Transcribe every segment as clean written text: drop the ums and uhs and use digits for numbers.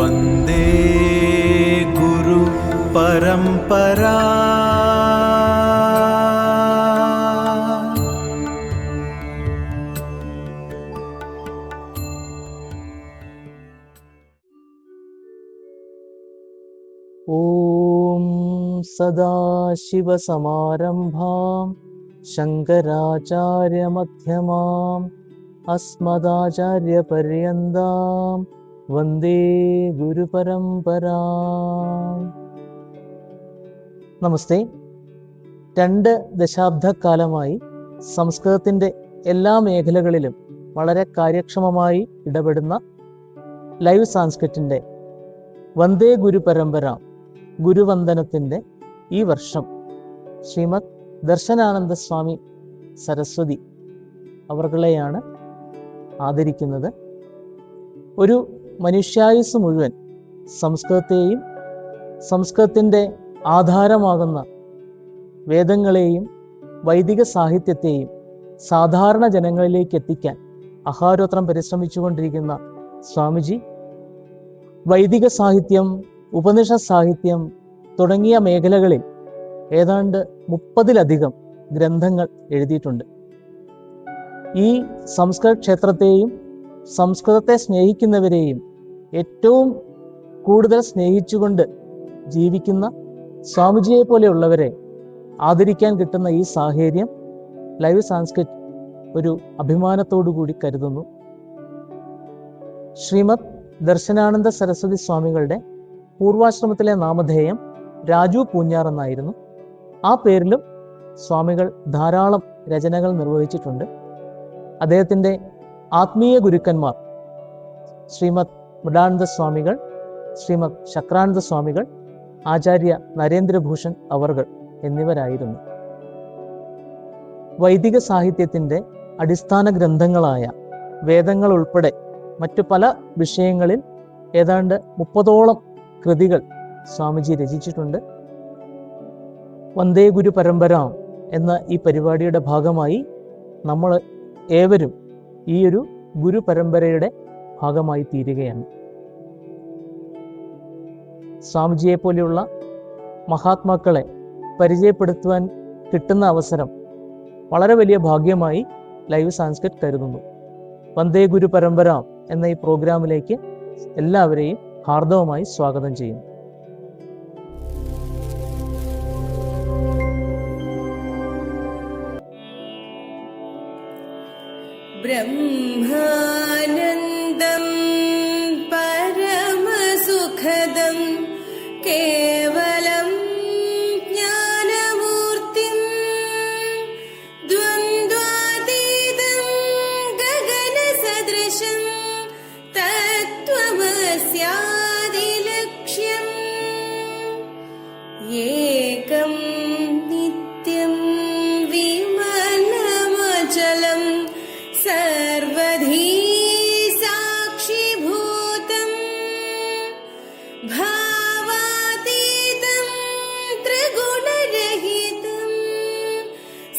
വന്ദേ ഗുരു പരമ്പരാ. ഓം സദാശിവസമാരംഭാം ശങ്കരാചാര്യമധ്യമാം അസ്മദാചാര്യപര്യന്താം വന്ദേ ഗുരുപരമ്പരാം. നമസ്തേ. 2 ദശാബ്ദക്കാലമായി സംസ്കൃതത്തിൻ്റെ എല്ലാ മേഖലകളിലും വളരെ കാര്യക്ഷമമായി ഇടപെടുന്ന ലൈവ് സാൻസ്ക്രിറ്റിൻ്റെ വന്ദേ ഗുരുപരമ്പര ഗുരുവന്ദനത്തിൻ്റെ ഈ വർഷം ശ്രീമദ് ദർശനാനന്ദ സ്വാമി സരസ്വതി അവർകളെയാണ് ആദരിക്കുന്നത്. ഒരു മനുഷ്യായുസ് മുഴുവൻ സംസ്കൃതത്തെയും സംസ്കൃതത്തിൻ്റെ ആധാരമാകുന്ന വേദങ്ങളെയും വൈദിക സാഹിത്യത്തെയും സാധാരണ ജനങ്ങളിലേക്ക് എത്തിക്കാൻ അഹോരാത്രം പരിശ്രമിച്ചുകൊണ്ടിരിക്കുന്ന സ്വാമിജി വൈദിക സാഹിത്യം, ഉപനിഷത് സാഹിത്യം തുടങ്ങിയ മേഖലകളിൽ ഏതാണ്ട് 30-ലധികം ഗ്രന്ഥങ്ങൾ എഴുതിയിട്ടുണ്ട്. ഈ സംസ്കൃത ക്ഷേത്രത്തെയും സംസ്കൃതത്തെ സ്നേഹിക്കുന്നവരെയും ഏറ്റവും കൂടുതൽ സ്നേഹിച്ചുകൊണ്ട് ജീവിക്കുന്ന സ്വാമിജിയെ പോലെയുള്ളവരെ ആദരിക്കാൻ കിട്ടുന്ന ഈ സാഹചര്യം ലൈവ് സാൻസ്ക്രിറ്റ് ഒരു അഭിമാനത്തോടു കൂടി കരുതുന്നു. ശ്രീമദ് ദർശനാനന്ദ സരസ്വതി സ്വാമികളുടെ പൂർവാശ്രമത്തിലെ നാമധേയം രാജു പൂഞ്ഞാർ എന്നായിരുന്നു. ആ പേരിലും സ്വാമികൾ ധാരാളം രചനകൾ നിർവഹിച്ചിട്ടുണ്ട്. അദ്ദേഹത്തിൻ്റെ ആത്മീയ ഗുരുക്കന്മാർ ശ്രീമദ് മൃഡാനന്ദ സ്വാമികൾ, ശ്രീമദ് ശക്രാനന്ദ സ്വാമികൾ, ആചാര്യ നരേന്ദ്രഭൂഷൺ അവർകൾ എന്നിവരായിരുന്നു. വൈദിക സാഹിത്യത്തിൻ്റെ അടിസ്ഥാന ഗ്രന്ഥങ്ങളായ വേദങ്ങൾ ഉൾപ്പെടെ മറ്റു പല വിഷയങ്ങളിൽ ഏതാണ്ട് 30ഓളം കൃതികൾ സ്വാമിജി രചിച്ചിട്ടുണ്ട്. വന്ദേ ഗുരു പരമ്പര എന്ന ഈ പരിപാടിയുടെ ഭാഗമായി നമ്മൾ ഏവരും ഈ ഒരു ഗുരു പരമ്പരയുടെ ഭാഗമായി തീരുകയാണ്. സ്വാമിജിയെ പോലെയുള്ള മഹാത്മാക്കളെ പരിചയപ്പെടുത്തുവാൻ കിട്ടുന്ന അവസരം വളരെ വലിയ ഭാഗ്യമായി ലൈവ് സാൻസ്ക്രിറ്റ് കരുതുന്നു. വന്ദേ ഗുരു പരമ്പര എന്ന ഈ പ്രോഗ്രാമിലേക്ക് എല്ലാവരെയും ഹാർദവമായി സ്വാഗതം ചെയ്യുന്നു. ബ്രഹ്മാനന്ദം പരമസുഖദം കേവലം ജ്ഞാനമൂർത്തിം ദ്വന്ദ്വാതീതം ഗഗനസദൃശം തത്വമസ്യാദിലക്ഷ്യം ഏകം നിത്യം വിമലമചലം സർവധീ സാക്ഷിഭൂതം ഭാവാതീതം ത്രിഗുണരഹിതം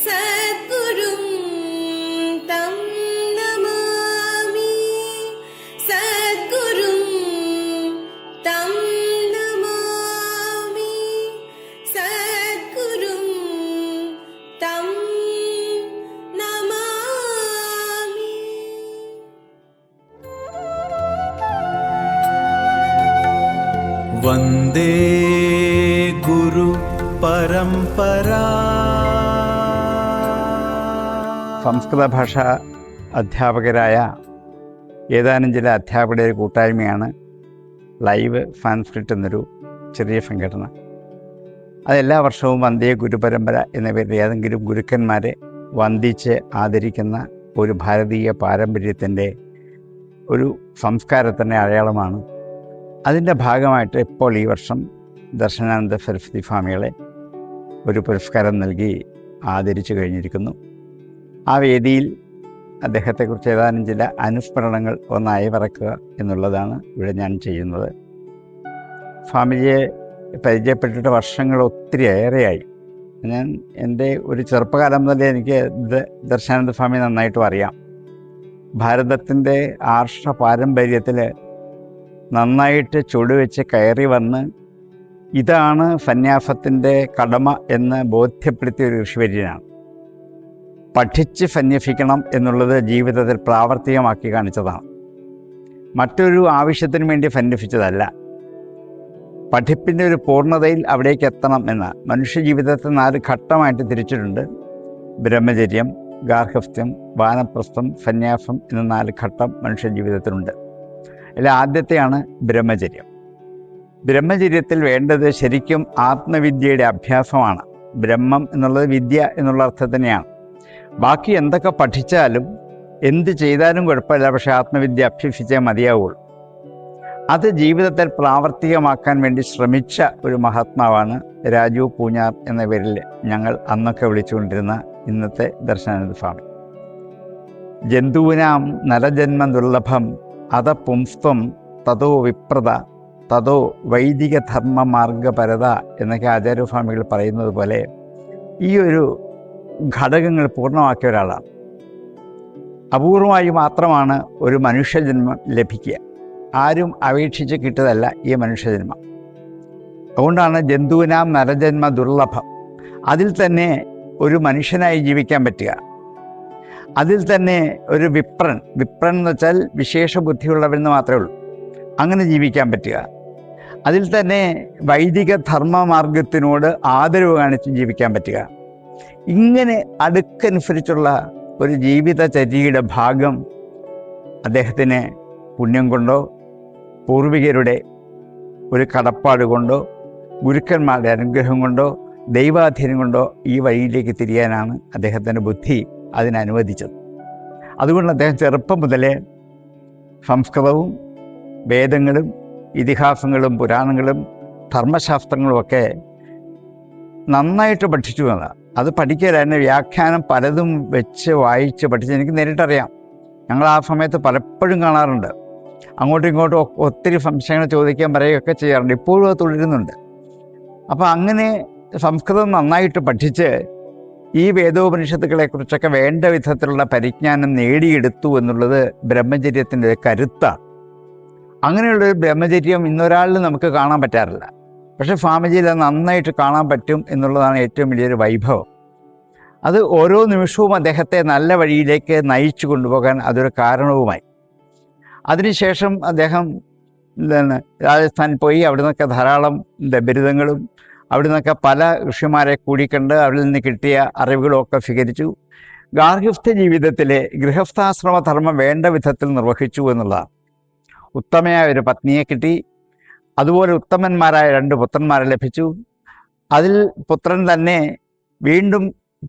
സദ്ഗുരും തം നമാമി സദ്ഗുരും തം നമാമി സദ്ഗുരും തം നമാമി. വന്ദേ ഗുരു പരമ്പരാ. സംസ്കൃത ഭാഷ അധ്യാപകരായ ഏതാനും ചില അധ്യാപകരുടെ കൂട്ടായ്മയാണ് ലൈവ് സാൻസ്ക്രിറ്റ് എന്നൊരു ചെറിയ സംഘടന. അതെല്ലാ വർഷവും വന്ദേ ഗുരുപരമ്പര എന്ന പേരിൽ ഏതെങ്കിലും ഗുരുക്കന്മാരെ വന്ദിച്ച് ആദരിക്കുന്ന ഒരു ഭാരതീയ പാരമ്പര്യത്തിൻ്റെ ഒരു സംസ്കാരത്തിൻ്റെ അടയാളമാണ്. അതിൻ്റെ ഭാഗമായിട്ട് ഇപ്പോൾ ഈ വർഷം ദർശനാനന്ദ സരസ്വതി സ്വാമികളെ ഒരു പുരസ്കാരം നൽകി ആദരിച്ചു കഴിഞ്ഞിരിക്കുന്നു. ആ വേദിയിൽ അദ്ദേഹത്തെക്കുറിച്ച് ഏതാനും ചില അനുസ്മരണങ്ങൾ ഒന്നായി പറക്കുക എന്നുള്ളതാണ് ഇവിടെ ഞാൻ ചെയ്യുന്നത്. സ്വാമിജിയെ പരിചയപ്പെട്ടിട്ട് വർഷങ്ങൾ ഒത്തിരി ഏറെയായി. ഞാൻ എൻ്റെ ഒരു ചെറുപ്പകാലം മുതലേ എനിക്ക് ദർശനാനന്ദ സ്വാമി നന്നായിട്ടും അറിയാം. ഭാരതത്തിൻ്റെ ആർഷ പാരമ്പര്യത്തിൽ നന്നായിട്ട് ചുവടുവെച്ച് കയറി വന്ന് ഇതാണ് സന്യാസത്തിൻ്റെ കടമ എന്ന് ബോധ്യപ്പെടുത്തിയ ഒരു ഋഷിവര്യനാണ്. പഠിച്ച് സന്യസിക്കണം എന്നുള്ളത് ജീവിതത്തിൽ പ്രാവർത്തികമാക്കി കാണിച്ചതാണ്. മറ്റൊരു ആവശ്യത്തിനു വേണ്ടി സന്യസിച്ചതല്ല. പഠിപ്പിൻ്റെ ഒരു പൂർണ്ണതയിൽ അവിടേക്ക് എത്തണം എന്ന മനുഷ്യജീവിതത്തെ 4 ഘട്ടമായിട്ട് തിരിച്ചിട്ടുണ്ട്. ബ്രഹ്മചര്യം, ഗാർഹസ്ഥ്യം, വാനപ്രസ്ഥം, സന്യാസം എന്ന 4 ഘട്ടം മനുഷ്യജീവിതത്തിലുണ്ട്. അതിൽ ആദ്യത്തെയാണ് ബ്രഹ്മചര്യം. ബ്രഹ്മചര്യത്തിൽ വേണ്ടത് ശരിക്കും ആത്മവിദ്യയുടെ അഭ്യാസമാണ്. ബ്രഹ്മം എന്നുള്ളത് വിദ്യ എന്നുള്ള അർത്ഥം തന്നെയാണ്. ബാക്കി എന്തൊക്കെ പഠിച്ചാലും എന്ത് ചെയ്താലും കുഴപ്പമില്ല, പക്ഷേ ആത്മവിദ്യ അഭ്യസിച്ചേ മതിയാവുള്ളൂ. അത് ജീവിതത്തിൽ പ്രാവർത്തികമാക്കാൻ വേണ്ടി ശ്രമിച്ച ഒരു മഹാത്മാവാണ് രാജു പൂഞ്ഞാർ എന്ന പേരിൽ ഞങ്ങൾ അന്നൊക്കെ വിളിച്ചുകൊണ്ടിരുന്ന ഇന്നത്തെ ദർശനാനന്ദ സ്വാമി. ജന്തൂനാം നരജന്മ ദുർലഭം അത പുംസ്ത്വം തതോ വിപ്രത തതോ വൈദിക ധർമ്മ മാർഗപരത എന്നൊക്കെ ആചാര്യസ്വാമികൾ പറയുന്നത് പോലെ ഈ ഒരു ഘടകങ്ങൾ പൂർണ്ണമാക്കിയ ഒരാളാണ്. അപൂർവമായി മാത്രമാണ് ഒരു മനുഷ്യജന്മം ലഭിക്കുക. ആരും അപേക്ഷിച്ച് കിട്ടതല്ല ഈ മനുഷ്യജന്മം. അതുകൊണ്ടാണ് ജന്തൂനാം നരജന്മ ദുർലഭം. അതിൽ തന്നെ ഒരു മനുഷ്യനായി ജീവിക്കാൻ പറ്റുക, അതിൽ തന്നെ ഒരു വിപ്രൻ എന്ന് വെച്ചാൽ വിശേഷ ബുദ്ധിയുള്ളവരെന്ന് മാത്രമേ ഉള്ളൂ, അങ്ങനെ ജീവിക്കാൻ പറ്റുക, അതിൽ തന്നെ വൈദിക ധർമ്മമാർഗത്തിനോട് ആദരവ് കാണിച്ച് ജീവിക്കാൻ പറ്റുക, ഇങ്ങനെ അടുക്കനുസരിച്ചുള്ള ഒരു ജീവിതചര്യയുടെ ഭാഗം അദ്ദേഹത്തിന് പുണ്യം കൊണ്ടോ പൂർവികരുടെ ഒരു കടപ്പാട് കൊണ്ടോ ഗുരുക്കന്മാരുടെ അനുഗ്രഹം കൊണ്ടോ ദൈവാധീനം കൊണ്ടോ ഈ വഴിയിലേക്ക് തിരിയാനാണ് അദ്ദേഹത്തിൻ്റെ ബുദ്ധി അതിനനുവദിച്ചത്. അതുകൊണ്ട് അദ്ദേഹം ചെറുപ്പം മുതലേ സംസ്കൃതവും വേദങ്ങളും ഇതിഹാസങ്ങളും പുരാണങ്ങളും ധർമ്മശാസ്ത്രങ്ങളുമൊക്കെ നന്നായിട്ട് പഠിച്ചു എന്നതാണ്. അത് പഠിക്കലായിരുന്നു. വ്യാഖ്യാനം പലതും വെച്ച് വായിച്ച് പഠിച്ച് എനിക്ക് നേരിട്ടറിയാം. ഞങ്ങൾ ആ സമയത്ത് പലപ്പോഴും കാണാറുണ്ട്. അങ്ങോട്ടും ഇങ്ങോട്ടും ഒത്തിരി സംശയങ്ങൾ ചോദിക്കാൻ പറയുകയൊക്കെ ചെയ്യാറുണ്ട്. ഇപ്പോഴും അത് തുടരുന്നുണ്ട്. അപ്പോൾ അങ്ങനെ സംസ്കൃതം നന്നായിട്ട് പഠിച്ച് ഈ വേദോപനിഷത്തുക്കളെക്കുറിച്ചൊക്കെ വേണ്ട വിധത്തിലുള്ള പരിജ്ഞാനം നേടിയെടുത്തു എന്നുള്ളത് ബ്രഹ്മചര്യത്തിൻ്റെ ഒരു കരുത്താണ്. അങ്ങനെയുള്ളൊരു ബ്രഹ്മചര്യം ഇന്നൊരാളിൽ നമുക്ക് കാണാൻ പറ്റാറില്ല. പക്ഷേ സ്വാമിജിയിൽ അത് നന്നായിട്ട് കാണാൻ പറ്റും എന്നുള്ളതാണ് ഏറ്റവും വലിയൊരു വൈഭവം. അത് ഓരോ നിമിഷവും അദ്ദേഹത്തെ നല്ല വഴിയിലേക്ക് നയിച്ചു കൊണ്ടുപോകാൻ അതൊരു കാരണവുമായി. അതിനുശേഷം അദ്ദേഹം രാജസ്ഥാൻ പോയി. അവിടെ നിന്നൊക്കെ ധാരാളം ബിരുദങ്ങളും അവിടെ നിന്നൊക്കെ പല ഋഷിമാരെ കൂടിക്കണ്ട് അവരിൽ നിന്ന് കിട്ടിയ അറിവുകളൊക്കെ സ്വീകരിച്ചു. ഗാർഹസ്ഥ്യ ജീവിതത്തിലെ ഗൃഹസ്ഥാശ്രമ ധർമ്മം വേണ്ട വിധത്തിൽ നിർവഹിച്ചു എന്നുള്ളതാണ്. ഉത്തമയായ ഒരു പത്നിയെ കിട്ടി. അതുപോലെ ഉത്തമന്മാരായ 2 പുത്രന്മാരെ ലഭിച്ചു. അതിൽ പുത്രൻ തന്നെ വീണ്ടും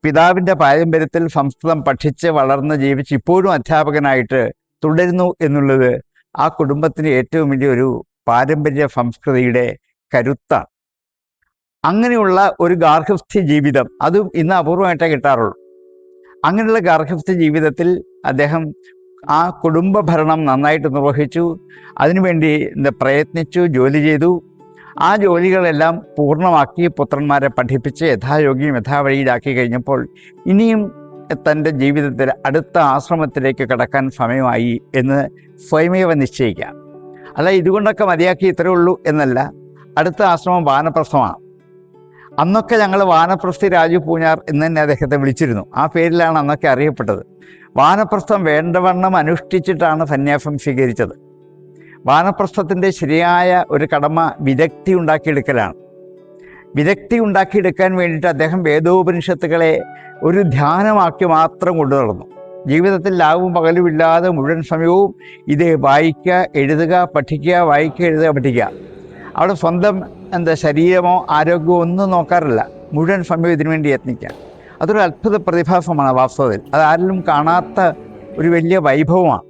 പിതാവിൻ്റെ പാരമ്പര്യത്തിൽ സംസ്കൃതം പഠിച്ച് വളർന്ന് ജീവിച്ച് ഇപ്പോഴും അധ്യാപകനായിട്ട് തുടരുന്നു എന്നുള്ളത് ആ കുടുംബത്തിന് ഏറ്റവും വലിയൊരു പാരമ്പര്യ സംസ്കൃതിയുടെ കരുത്താണ്. അങ്ങനെയുള്ള ഒരു ഗാർഹസ്ഥ്യ ജീവിതം അതും ഇന്ന് അപൂർവമായിട്ടേ കിട്ടാറുള്ളൂ. അങ്ങനെയുള്ള ഗാർഹസ്ഥ്യ ജീവിതത്തിൽ അദ്ദേഹം ആ കുടുംബ ഭരണം നന്നായിട്ട് നിർവഹിച്ചു. അതിനുവേണ്ടി പ്രയത്നിച്ചു, ജോലി ചെയ്തു. ആ ജോലികളെല്ലാം പൂർണ്ണമാക്കി പുത്രന്മാരെ പഠിപ്പിച്ച് യഥായോഗ്യം യഥാവഴിയിലാക്കി കഴിഞ്ഞപ്പോൾ ഇനിയും തൻ്റെ ജീവിതത്തിൽ അടുത്ത ആശ്രമത്തിലേക്ക് കടക്കാൻ സമയമായി എന്ന് സ്വയമേവ നിശ്ചയിക്കാം. അല്ല ഇതുകൊണ്ടൊക്കെ മതിയാക്കി ഇത്രയേ ഉള്ളൂ എന്നല്ല. അടുത്ത ആശ്രമം വാനപ്രസ്ഥമാണ്. അന്നൊക്കെ ഞങ്ങൾ വാനപ്രസ്ഥി രാജു പൂഞ്ഞാർ എന്ന് തന്നെ അദ്ദേഹത്തെ വിളിച്ചിരുന്നു. ആ പേരിലാണ് അന്നൊക്കെ അറിയപ്പെട്ടത്. വാനപ്രസ്ഥം വേണ്ടവണ്ണം അനുഷ്ഠിച്ചിട്ടാണ് സന്യാസം സ്വീകരിച്ചത്. വാനപ്രസ്ഥത്തിൻ്റെ ശരിയായ ഒരു കടമ വിദഗ്ധി ഉണ്ടാക്കിയെടുക്കലാണ്. വിദഗ്ധി ഉണ്ടാക്കിയെടുക്കാൻ വേണ്ടിയിട്ട് അദ്ദേഹം വേദോപനിഷത്തുകളെ ഒരു ധ്യാനമാക്കി മാത്രം കൊണ്ടു നടന്നു. ജീവിതത്തിൽ ലാഭവും പകലും ഇല്ലാതെ മുഴുവൻ സമയവും ഇത് വായിക്കുക, എഴുതുക, പഠിക്കുക, വായിക്കുക, എഴുതുക, പഠിക്കുക. അവിടെ സ്വന്തം ശരീരമോ ആരോഗ്യമോ ഒന്നും നോക്കാറില്ല. മുഴുവൻ സമയവും ഇതിനുവേണ്ടി യത്നിക്കുക. അതൊരു അത്ഭുത പ്രതിഭാസമാണ് വാസ്തവത്തിൽ. അതാരിലും കാണാത്ത ഒരു വലിയ വൈഭവമാണ്.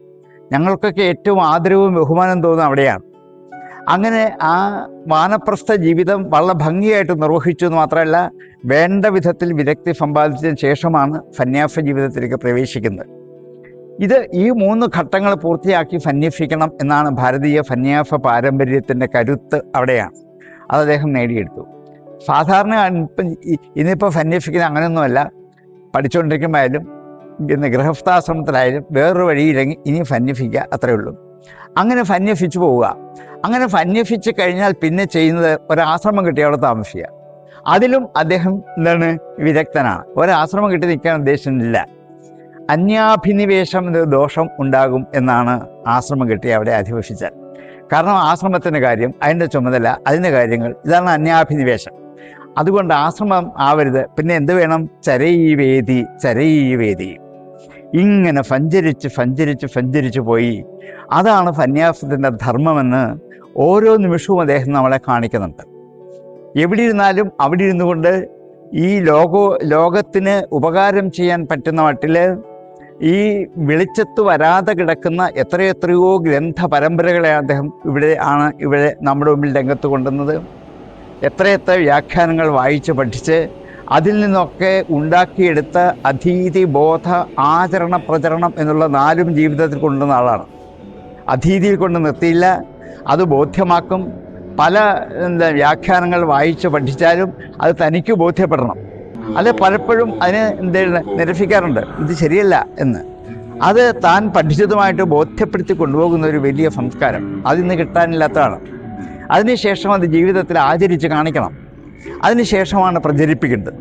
ഞങ്ങൾക്കൊക്കെ ഏറ്റവും ആദരവും ബഹുമാനം തോന്നുന്നത് അവിടെയാണ്. അങ്ങനെ ആ വാനപ്രസ്ഥ ജീവിതം വളരെ ഭംഗിയായിട്ട് നിർവഹിച്ചു എന്ന് മാത്രമല്ല, വേണ്ട വിധത്തിൽ വിദഗ്ധി സമ്പാദിച്ചതിന് ശേഷമാണ് സന്യാസ ജീവിതത്തിലേക്ക് പ്രവേശിക്കുന്നത്. ഇത് ഈ 3 ഘട്ടങ്ങൾ പൂർത്തിയാക്കി സന്യസിക്കണം എന്നാണ് ഭാരതീയ സന്യാസ പാരമ്പര്യത്തിൻ്റെ കരുത്ത്. അവിടെയാണ് അത് അദ്ദേഹം നേടിയെടുത്തു. സാധാരണ ഇന്നിപ്പോൾ സന്യസിക്കുന്നത് അങ്ങനെയൊന്നുമല്ല. പഠിച്ചുകൊണ്ടിരിക്കുമ്പോഴായാലും ഇന്ന് ഗൃഹസ്ഥാശ്രമത്തിലായാലും വേറൊരു വഴിയില്ലെങ്കിൽ ഇനി സന്യസിക്കുക, അത്രയേ ഉള്ളൂ. അങ്ങനെ സന്യസിച്ചു പോവുക. അങ്ങനെ സന്യസിച്ച് കഴിഞ്ഞാൽ പിന്നെ ചെയ്യുന്നത് ഒരാശ്രമം കിട്ടി അവിടെ താമസിക്കുക. അതിലും അദ്ദേഹം എന്താണ് വിദഗ്ധനാണ്. ഒരാശ്രമം കിട്ടി നിൽക്കാൻ ഉദ്ദേശിച്ചിട്ടില്ല. അന്യാഭിനിവേശം എന്ന ദോഷം ഉണ്ടാകും എന്നാണ് ആശ്രമം കിട്ടി അവിടെ അധിവസിച്ചാൽ. കാരണം ആശ്രമത്തിൻ്റെ കാര്യം, അതിൻ്റെ ചുമതല, അതിൻ്റെ കാര്യങ്ങൾ, ഇതാണ് അന്യാഭിനിവേശം. അതുകൊണ്ട് ആശ്രമം ആവരുത്. പിന്നെ എന്ത് വേണം? ചരൈവേദി ചരൈവേദി. ഇങ്ങനെ സഞ്ചരിച്ച് പോയി. അതാണ് സന്യാസത്തിൻ്റെ ധർമ്മമെന്ന് ഓരോ നിമിഷവും അദ്ദേഹം നമ്മളെ കാണിക്കുന്നുണ്ട്. എവിടെ ഇരുന്നാലും അവിടെ ഇരുന്നു കൊണ്ട് ഈ ലോകത്തിന് ഉപകാരം ചെയ്യാൻ പറ്റുന്ന മട്ടിൽ ഈ വെളിച്ചത്ത് വരാതെ കിടക്കുന്ന എത്രയോ ഗ്രന്ഥ പരമ്പരകളെ അദ്ദേഹം ഇവിടെ നമ്മുടെ മുമ്പിൽ രംഗത്ത് കൊണ്ടുവന്നത്. എത്ര വ്യാഖ്യാനങ്ങൾ വായിച്ച് പഠിച്ച് അതിൽ നിന്നൊക്കെ ഉണ്ടാക്കിയെടുത്ത അധീതി, ബോധ, ആചരണ, പ്രചരണം എന്നുള്ള 4 ജീവിതത്തിൽ കൊണ്ടുവന്ന ആളാണ്. അധീതിയിൽ കൊണ്ട് നിർത്തിയില്ല, അത് ബോധ്യമാക്കും. പല വ്യാഖ്യാനങ്ങൾ വായിച്ച് പഠിച്ചാലും അത് തനിക്ക് ബോധ്യപ്പെടണം. അത് പലപ്പോഴും അതിനെ നിരസിക്കാറുണ്ട്, ഇത് ശരിയല്ല എന്ന്. അത് താൻ പഠിച്ചതുമായിട്ട് ബോധ്യപ്പെടുത്തി കൊണ്ടുപോകുന്ന ഒരു വലിയ സംസ്കാരം അതിന്ന് കിട്ടാനില്ലാത്തതാണ്. അതിനുശേഷം അത് ജീവിതത്തിൽ ആചരിച്ച് കാണിക്കണം. അതിനുശേഷമാണ് പ്രചരിപ്പിക്കേണ്ടത്.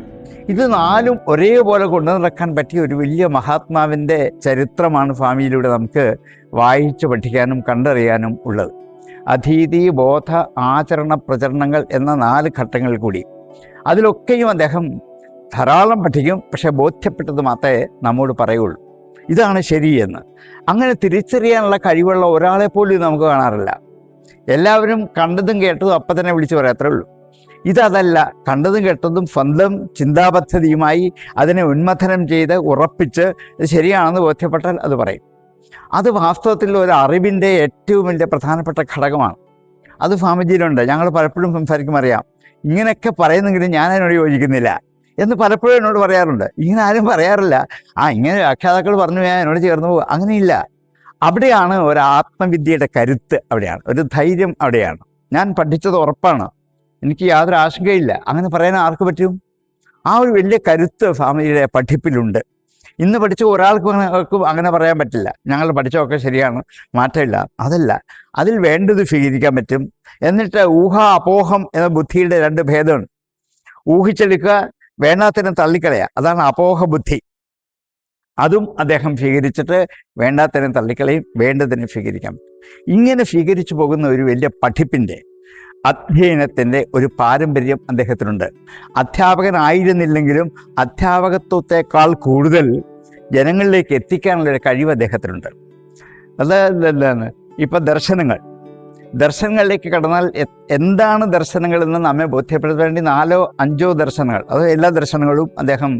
ഇത് 4ഉം ഒരേപോലെ കൊണ്ടു നടക്കാൻ പറ്റിയ ഒരു വലിയ മഹാത്മാവിൻ്റെ ചരിത്രമാണ് സ്വാമിയിലൂടെ നമുക്ക് വായിച്ച് പഠിക്കാനും കണ്ടറിയാനും ഉള്ളത്. അധീതി, ബോധ, ആചരണ, പ്രചരണങ്ങൾ എന്ന 4 ഘട്ടങ്ങളിൽ കൂടി. അതിലൊക്കെയും അദ്ദേഹം ധാരാളം പഠിക്കും, പക്ഷെ ബോധ്യപ്പെട്ടത് മാത്രമേ നമ്മോട് പറയുള്ളൂ, ഇതാണ് ശരിയെന്ന്. അങ്ങനെ തിരിച്ചറിയാനുള്ള കഴിവുള്ള ഒരാളെ പോലും നമുക്ക് കാണാറില്ല. എല്ലാവരും കണ്ടതും കേട്ടതും അപ്പം തന്നെ വിളിച്ചു പറയാത്രേ ഉള്ളൂ. ഇതല്ല, കണ്ടതും കേട്ടതും സ്വന്തം ചിന്താപദ്ധതിയുമായി അതിനെ ഉന്മഥനം ചെയ്ത് ഉറപ്പിച്ച് ഇത് ശരിയാണെന്ന് ബോധ്യപ്പെട്ടാൽ അത് പറയും. അത് വാസ്തവത്തിൽ ഒരു അറിവിൻ്റെ ഏറ്റവും വലിയ പ്രധാനപ്പെട്ട ഘടകമാണ്. അത് സ്വാമിജിയിലുണ്ട്. ഞങ്ങൾ പലപ്പോഴും സംസാരിക്കും, അറിയാം, ഇങ്ങനെയൊക്കെ പറയുന്നെങ്കിലും ഞാൻ അതിനോട് യോജിക്കുന്നില്ല എന്ന് പലപ്പോഴും എന്നോട് പറയാറുണ്ട്. ഇങ്ങനെ ആരും പറയാറില്ല, ഇങ്ങനെ വ്യാഖ്യാതാക്കൾ പറഞ്ഞു ഞാൻ എന്നോട് ചേർന്ന് പോകും, അങ്ങനെയില്ല. അവിടെയാണ് ഒരു ആത്മവിദ്യയുടെ കരുത്ത്, അവിടെയാണ് ഒരു ധൈര്യം, അവിടെയാണ്. ഞാൻ പഠിച്ചത് ഉറപ്പാണ്, എനിക്ക് യാതൊരു ആശങ്കയില്ല, അങ്ങനെ പറയാൻ ആർക്ക് പറ്റും? ആ ഒരു വലിയ കരുത്ത് സ്വാമിയുടെ പഠിപ്പിലുണ്ട്. ഇന്ന് പഠിച്ച ഒരാൾക്കും അങ്ങനെ പറയാൻ പറ്റില്ല, ഞങ്ങൾ പഠിച്ചതൊക്കെ ശരിയാണ്, മാറ്റമില്ല. അതല്ല, അതിൽ വേണ്ടത് സ്വീകരിക്കാൻ പറ്റും. എന്നിട്ട് ഊഹ അപോഹം എന്ന ബുദ്ധിയുടെ 2 ഭേദമുണ്ട്. ഊഹിച്ചെടുക്കുക, വേണ്ടാത്തതിനെ തള്ളിക്കളയുക, അതാണ് അപോഹ ബുദ്ധി. അതും അദ്ദേഹം സ്വീകരിച്ചിട്ട് വേണ്ടാത്തതിനെ തള്ളിക്കളയും, വേണ്ടതിനെ സ്വീകരിക്കാം. ഇങ്ങനെ സ്വീകരിച്ചു പോകുന്ന ഒരു വലിയ പഠിപ്പിൻ്റെ, അധ്യയനത്തിൻ്റെ ഒരു പാരമ്പര്യം അദ്ദേഹത്തിനുണ്ട്. അധ്യാപകനായിരുന്നില്ലെങ്കിലും അധ്യാപകത്വത്തെക്കാൾ കൂടുതൽ ജനങ്ങളിലേക്ക് എത്തിക്കാനുള്ളൊരു കഴിവ് അദ്ദേഹത്തിനുണ്ട്. എന്താണ് ഇപ്പം ദർശനങ്ങളിലേക്ക് കടന്നാൽ എന്താണ് ദർശനങ്ങളെന്ന് നമ്മെ ബോധ്യപ്പെടുത്താൻ വേണ്ടി 4ഓ 5ഓ ദർശനങ്ങൾ, അത് എല്ലാ ദർശനങ്ങളും അദ്ദേഹം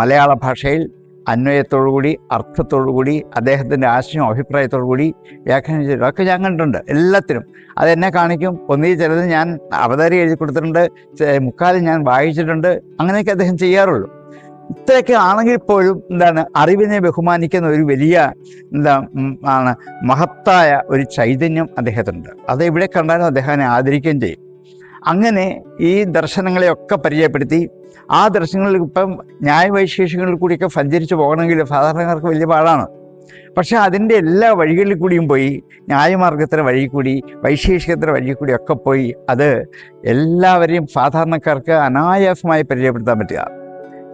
മലയാള ഭാഷയിൽ അന്വയത്തോടുകൂടി, അർത്ഥത്തോടുകൂടി, അദ്ദേഹത്തിൻ്റെ ആശയം അഭിപ്രായത്തോടുകൂടി വ്യാഖ്യാനം ചെയ്തു. അതൊക്കെ ഞാൻ കണ്ടിട്ടുണ്ട്. എല്ലാത്തിനും അതെന്നെ കാണിക്കും. ചിലത് ഞാൻ അവതാരി എഴുതി കൊടുത്തിട്ടുണ്ട്, മുക്കാലും ഞാൻ വായിച്ചിട്ടുണ്ട്. അങ്ങനെയൊക്കെ അദ്ദേഹം ചെയ്യാറുള്ളൂ. ഇത്രയൊക്കെ ആണെങ്കിൽ പോലും അറിവിനെ ബഹുമാനിക്കുന്ന ഒരു വലിയ മഹത്തായ ഒരു ചൈതന്യം അദ്ദേഹത്തിനുണ്ട്. അത് എവിടെ കണ്ടാലും അദ്ദേഹത്തിനെ ആദരിക്കുകയും ചെയ്യും. അങ്ങനെ ഈ ദർശനങ്ങളെയൊക്കെ പരിചയപ്പെടുത്തി, ആ ദർശനങ്ങളിൽ ഇപ്പം ന്യായവൈശേഷികളിൽ കൂടിയൊക്കെ സഞ്ചരിച്ച് പോകണമെങ്കിൽ സാധാരണക്കാർക്ക് വലിയ പാടാണ്. പക്ഷെ അതിൻ്റെ എല്ലാ വഴികളിൽ കൂടിയും പോയി, ന്യായമാർഗത്തിൻ്റെ വഴി കൂടി, വൈശേഷികത്തിൻ്റെ വഴി കൂടി ഒക്കെ പോയി, അത് എല്ലാവരെയും സാധാരണക്കാർക്ക് അനായാസമായി പരിചയപ്പെടുത്താൻ പറ്റുക.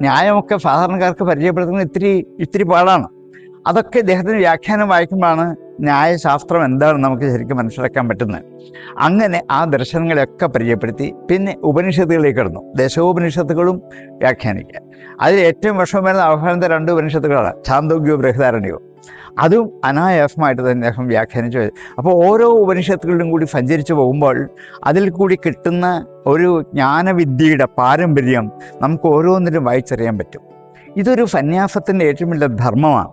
ന്യായമൊക്കെ സാധാരണക്കാർക്ക് പരിചയപ്പെടുത്തുന്നത് ഇത്തിരി പാടാണ്. അതൊക്കെ ഇദ്ദേഹത്തിന് വ്യാഖ്യാനം വായിക്കുമ്പോഴാണ് ന്യായശാസ്ത്രം എന്താണെന്ന് നമുക്ക് ശരിക്കും മനസ്സിലാക്കാൻ പറ്റുന്നത്. അങ്ങനെ ആ ദർശനങ്ങളെയൊക്കെ പരിചയപ്പെടുത്തി പിന്നെ ഉപനിഷത്തുകളിലേക്ക് കടന്നു. ദശോപനിഷത്തുകളും വ്യാഖ്യാനിക്കുക. അതിൽ ഏറ്റവും വിഷമം വരുന്ന അവസാനത്തെ 2 ഉപനിഷത്തുകളാണ്, ഛാന്തോഗ്യവും ബൃഹദാരണ്യവും. അതും അനായാസമായിട്ട് തന്നെ അദ്ദേഹം വ്യാഖ്യാനിച്ചു. അപ്പോൾ ഓരോ ഉപനിഷത്തുകളിലും കൂടി സഞ്ചരിച്ചു പോകുമ്പോൾ അതിൽ കൂടി കിട്ടുന്ന ഒരു ജ്ഞാനവിദ്യയുടെ പാരമ്പര്യം നമുക്ക് ഓരോന്നിലും വായിച്ചറിയാൻ പറ്റും. ഇതൊരു സന്യാസത്തിൻ്റെ ഏറ്റവും വലിയ ധർമ്മമാണ്.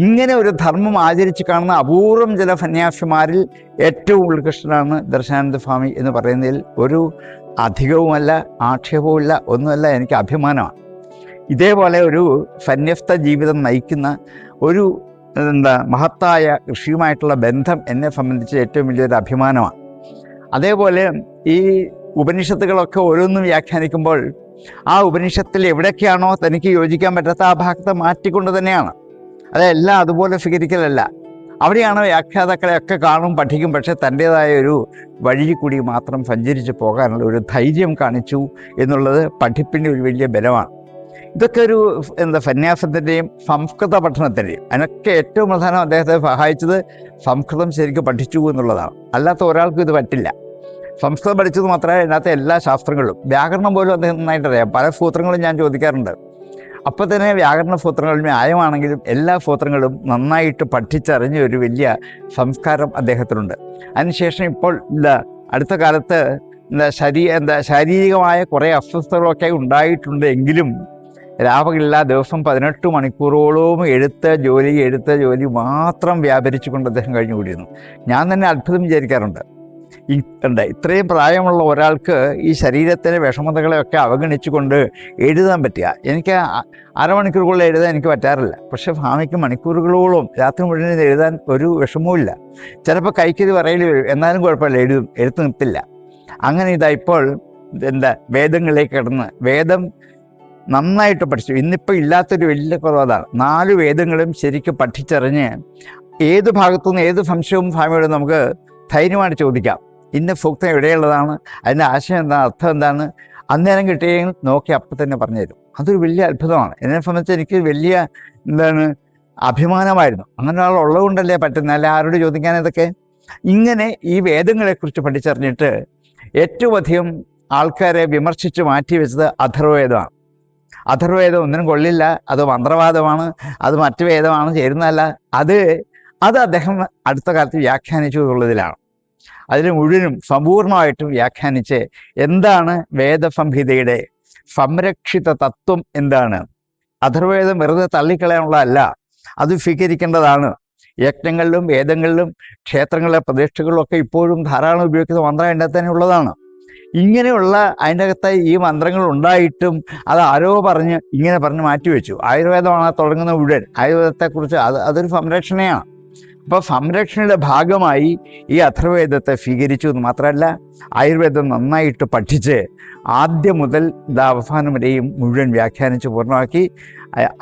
ഇങ്ങനെ ഒരു ധർമ്മം ആചരിച്ച് കാണുന്ന അപൂർവം ചില സന്യാസിമാരിൽ ഏറ്റവും ഉത്കൃഷ്ടനാണ് ദർശനാനന്ദ സ്വാമി എന്ന് പറയുന്നതിൽ ഒരു അധികവുമല്ല, ആക്ഷേപവുമില്ല, ഒന്നുമല്ല, എനിക്ക് അഭിമാനമാണ്. ഇതേപോലെ ഒരു സന്യസ്ത ജീവിതം നയിക്കുന്ന ഒരു മഹത്തായ ഋഷിയുമായിട്ടുള്ള ബന്ധം എന്നെ സംബന്ധിച്ച് ഏറ്റവും വലിയൊരു അഭിമാനമാണ്. അതേപോലെ ഈ ഉപനിഷത്തുകളൊക്കെ ഓരോന്നും വ്യാഖ്യാനിക്കുമ്പോൾ ആ ഉപനിഷത്തിൽ എവിടെയൊക്കെയാണോ തനിക്ക് യോജിക്കാൻ പറ്റാത്ത ആ ഭാഗത്തെ മാറ്റിക്കൊണ്ട് തന്നെയാണ്. അതെല്ലാം അതുപോലെ സ്വീകരിക്കലല്ല. അവിടെയാണ് വ്യാഖ്യാതാക്കളെയൊക്കെ കാണും, പഠിക്കും. പക്ഷേ തൻ്റേതായ ഒരു വഴിയിൽ കൂടി മാത്രം സഞ്ചരിച്ച് പോകാനുള്ള ഒരു ധൈര്യം കാണിച്ചു എന്നുള്ളത് പഠിപ്പിൻ്റെ ഒരു വലിയ ബലമാണ്. ഇതൊക്കെ ഒരു സന്യാസത്തിൻ്റെയും സംസ്കൃത പഠനത്തിൻ്റെയും അതിനൊക്കെ ഏറ്റവും പ്രധാനം അദ്ദേഹത്തെ സഹായിച്ചത് സംസ്കൃതം ശരിക്കും പഠിച്ചു എന്നുള്ളതാണ്. അല്ലാത്ത ഒരാൾക്കും ഇത് പറ്റില്ല. സംസ്കൃതം പഠിച്ചത് മാത്രമേ അതിനകത്ത് എല്ലാ ശാസ്ത്രങ്ങളിലും, വ്യാകരണം പോലും അദ്ദേഹം നന്നായിട്ടറിയാം. പല സൂത്രങ്ങളും ഞാൻ ചോദിക്കാറുണ്ട്. അപ്പോൾ തന്നെ വ്യാകരണ സൂത്രങ്ങളും ന്യായമാണെങ്കിലും എല്ലാ സൂത്രങ്ങളും നന്നായിട്ട് പഠിച്ചറിഞ്ഞ ഒരു വലിയ സംസ്കാരം അദ്ദേഹത്തിനുണ്ട്. അതിനുശേഷം ഇപ്പോൾ അടുത്ത കാലത്ത് ശാരീരികമായ കുറേ അസ്വസ്ഥതകളൊക്കെ ഉണ്ടായിട്ടുണ്ട്. എങ്കിലും രാപകലില്ല ദിവസം 18 മണിക്കൂറോളവും എഴുത്ത ജോലി മാത്രം വ്യാപരിച്ചുകൊണ്ട് അദ്ദേഹം കഴിഞ്ഞുകൂടിയിരുന്നു. ഞാൻ തന്നെ അത്ഭുതം വിചാരിക്കാറുണ്ട്. ഇത്രയും പ്രായമുള്ള ഒരാൾക്ക് ഈ ശരീരത്തിലെ വിഷമതകളെയൊക്കെ അവഗണിച്ചുകൊണ്ട് എഴുതാൻ പറ്റുക. എനിക്ക് അരമണിക്കൂറുകളിൽ എഴുതാൻ എനിക്ക് പറ്റാറില്ല. പക്ഷെ സ്വാമിക്ക് മണിക്കൂറുകളോളം രാത്രി മുഴുവൻ എഴുതാൻ ഒരു വിഷമവുമില്ല. ചിലപ്പോൾ കൈക്കരി പറയൽ വരും, എന്നാലും കുഴപ്പമില്ല, എഴുത്ത് നിർത്തില്ല. അങ്ങനെ ഇപ്പോൾ വേദങ്ങളിലേക്ക് കിടന്ന് വേദം നന്നായിട്ട് പഠിച്ചു. ഇന്നിപ്പോൾ ഇല്ലാത്തൊരു വലിയ കുറവാണ്. 4 വേദങ്ങളും ശരിക്കും പഠിച്ചറിഞ്ഞ് ഏത് ഭാഗത്തുനിന്ന് ഏത് സംശയവും സ്വാമിയോട് നമുക്ക് ധൈര്യമായിട്ട് ചോദിക്കാം. ഇന്ന സൂക്തം എവിടെയുള്ളതാണ്, അതിൻ്റെ ആശയം എന്താണ്, അർത്ഥം എന്താണ്, അന്നേരം കിട്ടുകയും നോക്കി അപ്പം തന്നെ പറഞ്ഞു തരും. അതൊരു വലിയ അത്ഭുതമാണ്. എന്നെ സംബന്ധിച്ച് എനിക്ക് വലിയ അഭിമാനമായിരുന്നു. അങ്ങനെ ഒരാളുള്ളത് കൊണ്ടല്ലേ പറ്റുന്നത്, അല്ലെ ആരോട് ചോദിക്കാൻ ഇതൊക്കെ. ഇങ്ങനെ ഈ വേദങ്ങളെക്കുറിച്ച് പഠിച്ചറിഞ്ഞിട്ട് ഏറ്റവും അധികം ആൾക്കാരെ വിമർശിച്ച് മാറ്റിവെച്ചത് അഥർവവേദമാണ്. അഥർവവേദം ഒന്നിനും കൊള്ളില്ല, അത് മന്ത്രവാദമാണ്, അത് മറ്റു വേദമാണ്, ചേരുന്നതല്ല. അത് അദ്ദേഹം അടുത്ത കാലത്ത് വ്യാഖ്യാനിച്ചു എന്നുള്ളതിലാണ്. അതിന് മുഴുവനും സമ്പൂർണമായിട്ടും വ്യാഖ്യാനിച്ച് എന്താണ് വേദസംഹിതയുടെ സംരക്ഷിത തത്വം, എന്താണ്, അഥർവവേദം വെറുതെ തള്ളിക്കളയാനുള്ളതല്ല, അത് സ്വീകരിക്കേണ്ടതാണ്. യജ്ഞങ്ങളിലും വേദങ്ങളിലും ക്ഷേത്രങ്ങളിലെ പ്രതിഷ്ഠകളിലും ഒക്കെ ഇപ്പോഴും ധാരാളം ഉപയോഗിക്കുന്ന മന്ത്രം അതിൻ്റെ തന്നെ ഉള്ളതാണ്. ഇങ്ങനെയുള്ള അതിൻ്റെ അകത്ത് ഈ മന്ത്രങ്ങൾ ഉണ്ടായിട്ടും അത് ആരോ ഇങ്ങനെ പറഞ്ഞ് മാറ്റിവെച്ചു. ആയുർവേദമാണ് തുടങ്ങുന്ന മുഴുവൻ. ആയുർവേദത്തെക്കുറിച്ച് അതൊരു സംരക്ഷണയാണ്. അപ്പോൾ സംരക്ഷണയുടെ ഭാഗമായി ഈ അഥർവവേദത്തെ സ്വീകരിച്ചു എന്ന് മാത്രമല്ല, ആയുർവേദം നന്നായിട്ട് പഠിച്ച് ആദ്യം മുതൽ അവസാനം വരെയും മുഴുവൻ വ്യാഖ്യാനിച്ച് പൂർണ്ണമാക്കി.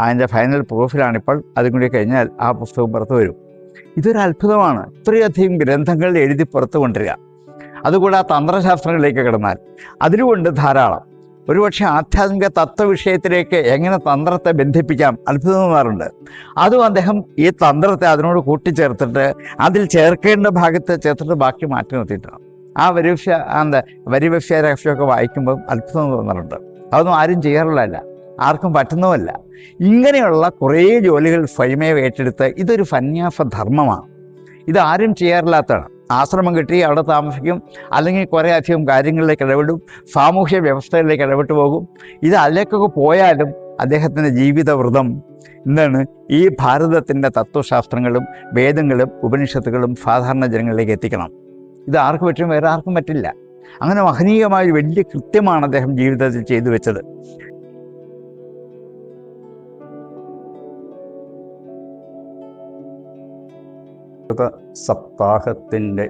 അതിൻ്റെ ഫൈനൽ പ്രൂഫിലാണിപ്പോൾ. അതും കൂടി കഴിഞ്ഞാൽ ആ പുസ്തകം പുറത്തു വരും. ഇതൊരു അത്ഭുതമാണ്. ഇത്രയധികം ഗ്രന്ഥങ്ങൾ എഴുതി പുറത്തു കൊണ്ടുവരിക. അതുകൂടാതെ തന്ത്രശാസ്ത്രങ്ങളിലേക്ക് കിടന്നാൽ അതിലുകൊണ്ട് ധാരാളം. ഒരുപക്ഷെ ആധ്യാത്മിക തത്വവിഷയത്തിലേക്ക് എങ്ങനെ തന്ത്രത്തെ ബന്ധിപ്പിക്കാം അത്ഭുതം തോന്നാറുണ്ട്. അതും അദ്ദേഹം ഈ തന്ത്രത്തെ അതിനോട് കൂട്ടിച്ചേർത്തിട്ട് അതിൽ ചേർക്കേണ്ട ഭാഗത്ത് ചേർത്തിട്ട് ബാക്കി മാറ്റി നിർത്തിയിട്ടാണ്. ആ വരിവ്യവസായ രഹസ്യമൊക്കെ വായിക്കുമ്പോൾ അത്ഭുതം തോന്നാറുണ്ട്. അതൊന്നും ആരും ചെയ്യാറുള്ളതല്ല, ആർക്കും പറ്റുന്നതല്ല. ഇങ്ങനെയുള്ള കുറേ ജോലികൾ സ്വയമേ ഏറ്റെടുത്ത് ഇതൊരു സന്യാസ ധർമ്മമാണ്. ഇതാരും ചെയ്യാറില്ലാത്തതാണ്. ആശ്രമം കിട്ടി അവിടെ താമസിക്കും, അല്ലെങ്കിൽ കുറേ അധികം കാര്യങ്ങളിലേക്ക് ഇടപെടും, സാമൂഹ്യ വ്യവസ്ഥയിലേക്ക് ഇടപെട്ട് പോകും. ഇത് അതിലേക്കൊക്കെ പോയാലും അദ്ദേഹത്തിൻ്റെ ജീവിതവ്രതം ഈ ഭാരതത്തിൻ്റെ തത്വശാസ്ത്രങ്ങളും വേദങ്ങളും ഉപനിഷത്തുകളും സാധാരണ ജനങ്ങളിലേക്ക് എത്തിക്കണം. ഇത് ആർക്ക് പറ്റും? വേറെ ആർക്കും പറ്റില്ല. അങ്ങനെ മഹനീയമായ വലിയ കൃത്യമാണ് അദ്ദേഹം ജീവിതത്തിൽ ചെയ്തു വെച്ചത്. സപ്താഹത്തിൻ്റെ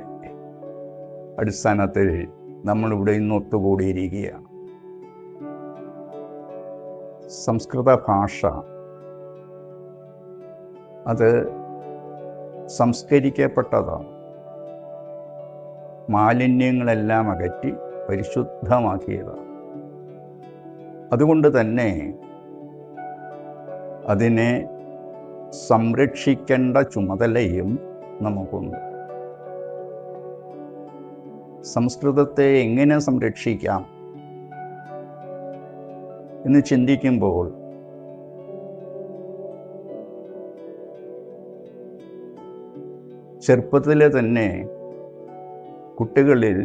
അടിസ്ഥാനത്തിൽ നമ്മളിവിടെ ഇന്ന് ഒത്തുകൂടിയിരിക്കുകയാണ്. സംസ്കൃത ഭാഷ അത് സംസ്കരിക്കപ്പെട്ടതാണ്. മാലിന്യങ്ങളെല്ലാം അകറ്റി പരിശുദ്ധമാക്കിയതാണ്. അതുകൊണ്ട് തന്നെ അതിനെ സംരക്ഷിക്കേണ്ട ചുമതലയും നമുക്കുണ്ട്. സംസ്കൃതത്തെ എങ്ങനെ സംരക്ഷിക്കാം എന്ന് ചിന്തിക്കുമ്പോൾ ചെറുപ്പത്തിലെ തന്നെ കുട്ടികളിൽ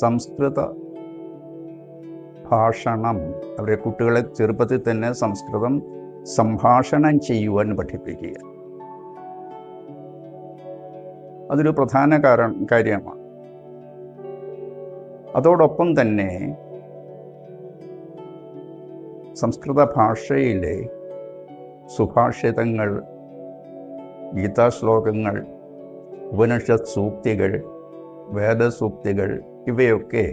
സംസ്കൃത ഭാഷണം, കുട്ടികളെ ചെറുപ്പത്തിൽ തന്നെ സംസ്കൃതം സംഭാഷണം ചെയ്യുവാൻ പഠിപ്പിക്കുക, അതൊരു പ്രധാന കാര്യമാണ്. അതോടൊപ്പം തന്നെ സംസ്കൃത ഭാഷയിലെ സുഭാഷിതങ്ങൾ, ഗീതാശ്ലോകങ്ങൾ, ഉപനിഷത്ത് സൂക്തികൾ, വേദസൂക്തികൾ ഇവയൊക്കെ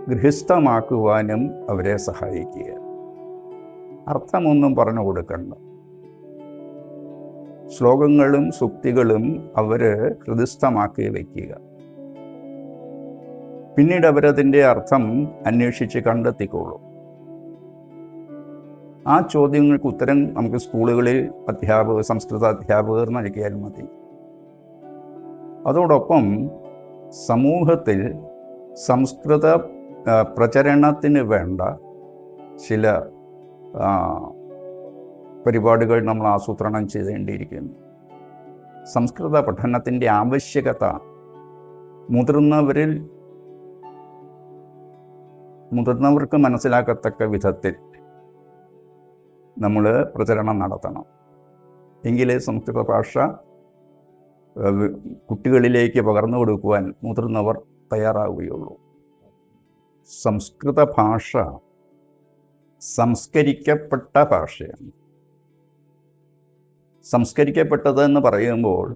ഗൃഹസ്ഥമാക്കുവാനും അവരെ സഹായിക്കുക. അർത്ഥമൊന്നും പറഞ്ഞു കൊടുക്കണ്ട, ശ്ലോകങ്ങളും സൂക്തികളും അവർ ഹൃദയസ്ഥമാക്കി വയ്ക്കുക. പിന്നീട് അവരതിൻ്റെ അർത്ഥം അന്വേഷിച്ച് കണ്ടെത്തിക്കോളും. ആ ചോദ്യങ്ങൾക്ക് ഉത്തരം നമുക്ക് സ്കൂളുകളിൽ സംസ്കൃത അധ്യാപകർ നൽകിയാൽ മതി. അതോടൊപ്പം സമൂഹത്തിൽ സംസ്കൃത പ്രചരണത്തിന് വേണ്ട ചില പരിപാടികൾ നമ്മൾ ആസൂത്രണം ചെയ്തേണ്ടിയിരിക്കുന്നു. സംസ്കൃത പഠനത്തിൻ്റെ ആവശ്യകത മുതിർന്നവർക്ക് മനസ്സിലാക്കത്തക്ക വിധത്തിൽ നമ്മൾ പ്രചരണം നടത്തണം. എങ്കിലേ സംസ്കൃത ഭാഷ കുട്ടികളിലേക്ക് പകർന്നു കൊടുക്കുവാൻ മുതിർന്നവർ തയ്യാറാവുകയുള്ളൂ. സംസ്കൃത ഭാഷ സംസ്കരിക്കപ്പെട്ട ഭാഷയാണ്. സംസ്കരിക്കപ്പെട്ടത് എന്ന് പറയുമ്പോൾ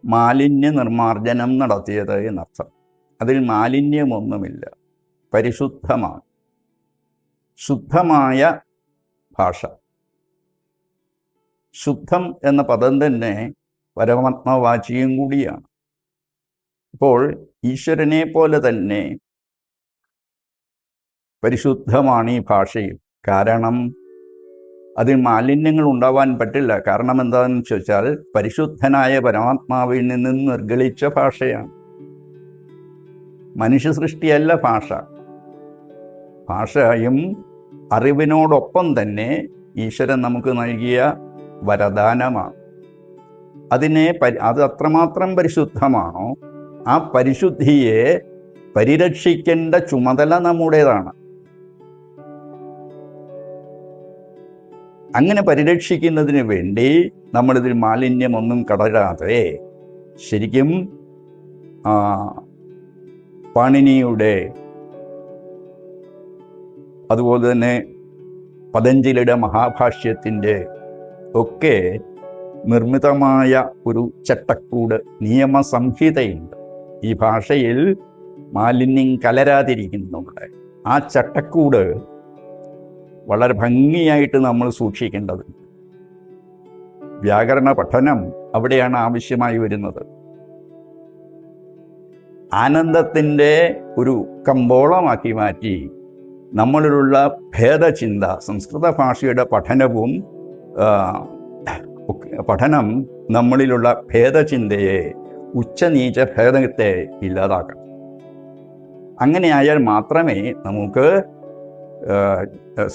മാലിന്യ നിർമ്മാർജ്ജനം നടത്തിയത് എന്നർത്ഥം. അതിൽ മാലിന്യമൊന്നുമില്ല, പരിശുദ്ധമാണ്. ശുദ്ധമായ ഭാഷ. ശുദ്ധം എന്ന പദം തന്നെ പരമാത്മവാചിയും കൂടിയാണ്. അപ്പോൾ ഈശ്വരനെ പോലെ തന്നെ പരിശുദ്ധമാണ് ഈ ഭാഷയിൽ. കാരണം അതിൽ മാലിന്യങ്ങൾ ഉണ്ടാവാൻ പറ്റില്ല. കാരണം എന്താണെന്ന് ചോദിച്ചാൽ പരിശുദ്ധനായ പരമാത്മാവിൽ നിന്ന് നിർഗളിച്ച ഭാഷയാണ്. മനുഷ്യ സൃഷ്ടിയല്ല ഭാഷ. ഭാഷയും അറിവിനോടൊപ്പം തന്നെ ഈശ്വരൻ നമുക്ക് നൽകിയ വരദാനമാണ്. അത് അത്രമാത്രം പരിശുദ്ധമാണോ ആ പരിശുദ്ധിയെ പരിരക്ഷിക്കേണ്ട ചുമതല നമ്മുടേതാണ്. അങ്ങനെ പരിരക്ഷിക്കുന്നതിന് വേണ്ടി നമ്മളിതിൽ മാലിന്യമൊന്നും കടരാതെ ശരിക്കും പാണിനിയുടെ അതുപോലെ തന്നെ പതഞ്ജലിയുടെ മഹാഭാഷ്യത്തിൻ്റെ ഒക്കെ നിർമ്മിതമായ ഒരു ചട്ടക്കൂട്, നിയമസംഹിതയുണ്ട്. ഈ ഭാഷയിൽ മാലിന്യം കലരാതിരിക്കുന്നുണ്ട്. ആ ചട്ടക്കൂട് വളരെ ഭംഗിയായിട്ട് നമ്മൾ സൂക്ഷിക്കേണ്ടതുണ്ട്. വ്യാകരണ പഠനം അവിടെയാണ് ആവശ്യമായി വരുന്നത്. ആനന്ദത്തിൻ്റെ ഒരു കമ്പോളമാക്കി മാറ്റി നമ്മളിലുള്ള ഭേദചിന്ത, സംസ്കൃത ഭാഷയുടെ പഠനം നമ്മളിലുള്ള ഭേദചിന്തയെ, ഉച്ചനീച ഭേദത്തെ ഇല്ലാതാക്കണം. അങ്ങനെയായാൽ മാത്രമേ നമുക്ക്